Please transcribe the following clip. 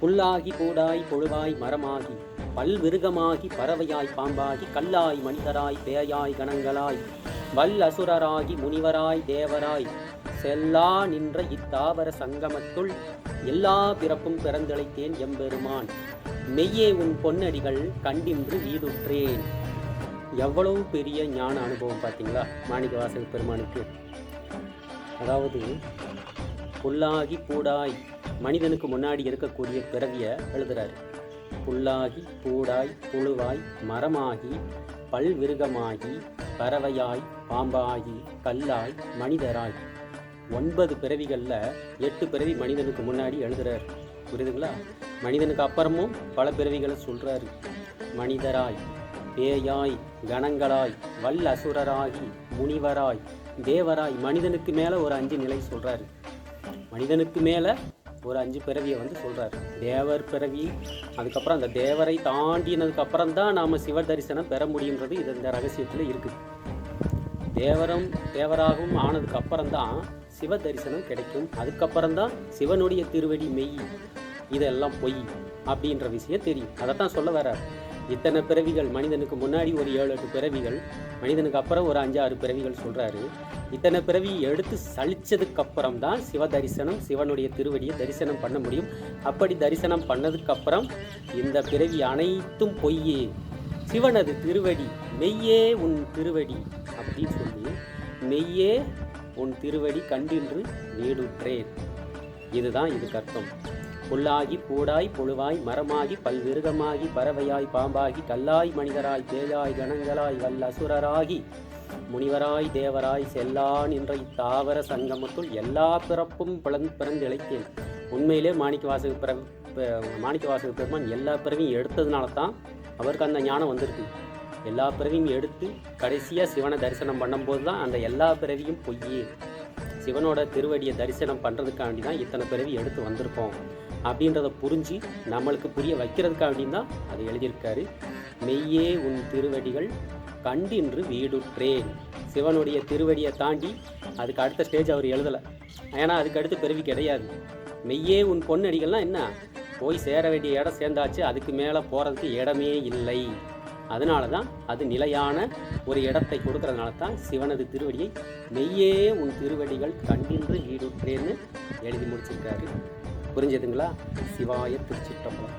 புல்லாகி பூடாய் பொழுவாய் மரமாகி பல்விருகமாகி பறவையாய் பாம்பாகி கல்லாய் மனிதராய் பேயாய் கணங்களாய் வல் அசுரராகி முனிவராய் தேவராய் செல்லா நின்ற இத்தாவர சங்கமத்துள் எல்லா பிறப்பும் பிறந்தழைத்தேன் எம்பெருமான். மெய்யே உன் பொன்னடிகள் கண்டின்று வீடுற்றேன். எவ்வளவு பெரிய ஞான அனுபவம் பார்த்தீங்களா மாணிக்கவாசக பெருமானுக்கு. அதாவது புல்லாகி பூடாய், மனிதனுக்கு முன்னாடி இருக்கக்கூடிய பிறவியை எழுதுறாரு. புல்லாகி பூடாய் புழுவாய் மரமாகி பல்விருகமாகி பறவையாய் பாம்பாகி கல்லாய் மனிதராய் 9 பிறவிகளில் 8 பிறவி மனிதனுக்கு முன்னாடி எழுதுறாரு. புரியுதுங்களா? மனிதனுக்கு அப்புறமும் பல பிறவிகளை சொல்றாரு. மனிதராய், பேயாய், கணங்களாய், வல் அசுரராகி, முனிவராய், தேவராய். மனிதனுக்கு மேலே ஒரு 5 நிலை சொல்றாரு. மனிதனுக்கு மேலே ஒரு 5 பிறவியை சொல்றாரு. தேவர் பிறவி, அதுக்கப்புறம் அந்த தேவரை தாண்டினதுக்கு அப்புறம் தான் நாம் சிவ தரிசனம் பெற முடியுன்றது இது இந்த ரகசியத்தில் இருக்குது. தேவராகவும் ஆனதுக்கு அப்புறம்தான் சிவ தரிசனம் கிடைக்கும். அதுக்கப்புறம்தான் சிவனுடைய திருவடி மெய், இதெல்லாம் பொய் அப்படின்ற விஷயம் தெரியும். அதைத்தான் சொல்ல வர. இத்தனை பிறவிகள், மனிதனுக்கு முன்னாடி ஒரு 7-8 பிறவிகள், மனிதனுக்கு அப்புறம் ஒரு 5-6 பிறவிகள் சொல்றாரு. இத்தனை பிறவி எடுத்து சலிச்சதுக்கு அப்புறம் தான் சிவ தரிசனம், சிவனுடைய திருவடியை தரிசனம் பண்ண முடியும். அப்படி தரிசனம் பண்ணதுக்கு அப்புறம் இந்த பிறவி அனைத்தும் பொய்யே, சிவனது திருவடி மெய்யே உன் திருவடி அப்படின்னு சொல்லி மெய்யே உன் திருவடி கண்டின்று வீடுற்றேன். இதுதான் இதுக்கு அர்த்தம். புல்லாகி பூடாய் பொழுவாய் மரமாகி பல்விருகமாகி பறவையாய் பாம்பாகி கல்லாய் மனிதராய் பேயாய் கணங்களாய் வல் அசுரராகி முனிவராய் தேவராய் செல்லான் என்ற இத்தாவர சங்கமத்துள் எல்லா பிறப்பும் பிறந்திழைத்தேன். உண்மையிலே மாணிக்கவாசக பெருமான் எல்லா பிறவியும் எடுத்ததுனால தான் அவருக்கு அந்த ஞானம் வந்திருக்கு. எல்லா பிறவியும் எடுத்து கடைசியாக சிவனை தரிசனம் பண்ணும்போது தான் அந்த எல்லா பிறவியும் பொய்யே, சிவனோட திருவடியை தரிசனம் பண்ணுறதுக்காண்டி தான் இத்தனை பிறவி எடுத்து வந்திருக்கோம் அப்படின்றத புரிஞ்சு நம்மளுக்கு புரிய வைக்கிறதுக்காண்டி தான் அது எழுதியிருக்காரு. மெய்யே உன் திருவடிகள் கண்டின்று வீடுற்றேன். சிவனுடைய திருவடியை தாண்டி அதுக்கு அடுத்த ஸ்டேஜ் அவர் எழுதலை. ஏன்னா அதுக்கு அடுத்து பிறவி கிடையாது. மெய்யே உன் பொன்னடிகள்லாம் என்ன, போய் சேர வேண்டிய இடம் சேர்ந்தாச்சு, அதுக்கு மேலே போகிறதுக்கு இடமே இல்லை. அதனால தான் அது நிலையான ஒரு இடத்தை கொடுக்கறதுனால தான் சிவனது திருவடியை மெய்யே உன் திருவடிகள் கண்டின்று வீடுற்றேன்னு எழுதி முடிச்சிருக்காரு. புரிஞ்சதுங்களா? சிவாய திருச்சிற்றம்பலம்.